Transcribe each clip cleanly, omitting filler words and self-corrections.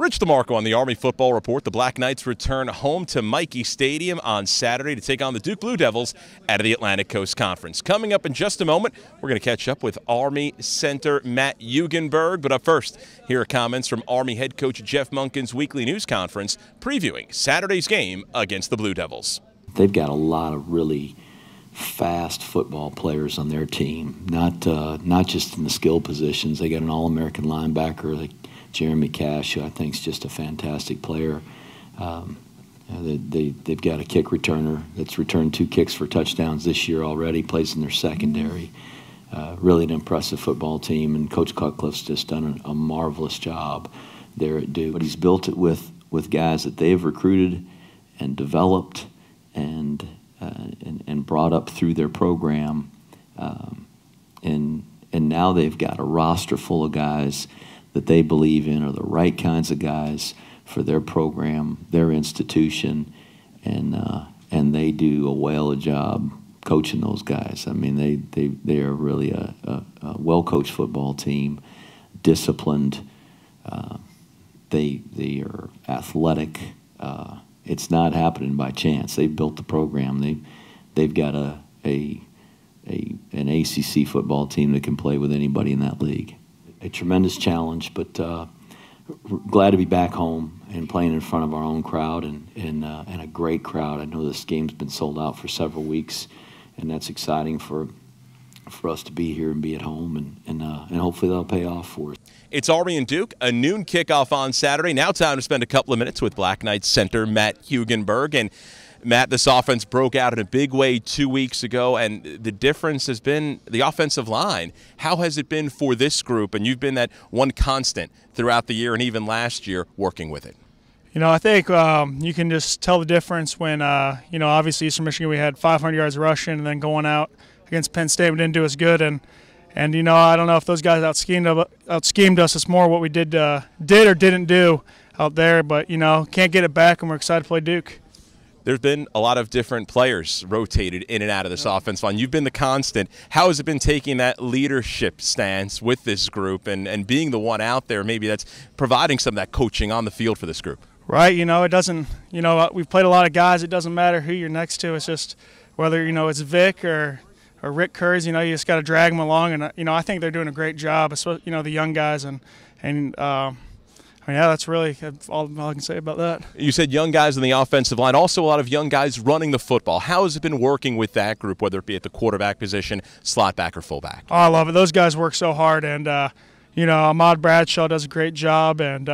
Rich DeMarco on the Army Football Report. The Black Knights return home to Michie Stadium on Saturday to take on the Duke Blue Devils out of the Atlantic Coast Conference. Coming up in just a moment, we're going to catch up with Army center Matt Hugenberg. But up first, here are comments from Army head coach Jeff Monken's weekly news conference previewing Saturday's game against the Blue Devils. They've got a lot of really fast football players on their team, not just in the skill positions. They got an All-American linebacker, like Jeremy Cash, who I think is just a fantastic player. They've got a kick returner that's returned 2 kicks for touchdowns this year already, plays in their secondary. Really an impressive football team, and Coach Cutcliffe's just done a marvelous job there at Duke. But he's built it with guys that they've recruited and developed and brought up through their program. And now they've got a roster full of guys that they believe in are the right kinds of guys for their program, their institution, and they do a whale of a job coaching those guys. I mean, they are really a well-coached football team, disciplined. They are athletic. It's not happening by chance. They've built the program. They've got an ACC football team that can play with anybody in that league. A tremendous challenge, but glad to be back home and playing in front of our own crowd and a great crowd. I know this game's been sold out for several weeks, and that's exciting for us to be here and be at home, and hopefully that'll pay off for us. It's Army and Duke, a noon kickoff on Saturday. Now time to spend a couple of minutes with Black Knights center Matt Hugenberg. And Matt, this offense broke out in a big way 2 weeks ago, and the difference has been the offensive line. How has it been for this group? And you've been that one constant throughout the year and even last year working with it. You know, I think you can just tell the difference when, you know, obviously Eastern Michigan we had 500 yards rushing, and then going out against Penn State we didn't do as good. And you know, I don't know if those guys out-schemed us. It's more what we did or didn't do out there. But, you know, can't get it back, and we're excited to play Duke. There's been a lot of different players rotated in and out of this offense line. You've been the constant. How has it been taking that leadership stance with this group and being the one out there maybe that's providing some of that coaching on the field for this group? Right, you know, it doesn't, you know, we've played a lot of guys. It doesn't matter who you're next to. It's just whether, you know, it's Vic or Rick Kurz, you know, you just got to drag them along. And, you know, I think they're doing a great job, especially, you know, the young guys. And I mean, yeah, that's really all I can say about that. You said young guys on the offensive line, also a lot of young guys running the football. How has it been working with that group, whether it be at the quarterback position, slot back, or fullback? Oh, I love it. Those guys work so hard. And, you know, Ahmad Bradshaw does a great job, and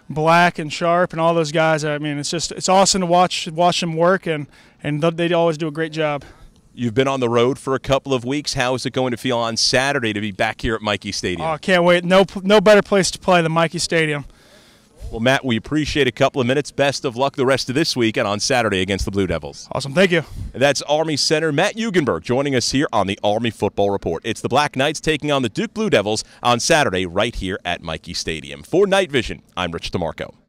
Black and Sharp and all those guys. I mean, it's awesome to watch them work, and they always do a great job. You've been on the road for a couple of weeks. How is it going to feel on Saturday to be back here at Michie Stadium? Oh, I can't wait. No better place to play than Michie Stadium. Well, Matt, we appreciate a couple of minutes. Best of luck the rest of this week and on Saturday against the Blue Devils. Awesome. Thank you. That's Army center Matt Hugenberg joining us here on the Army Football Report. It's the Black Knights taking on the Duke Blue Devils on Saturday right here at Michie Stadium. For Night Vision, I'm Rich DeMarco.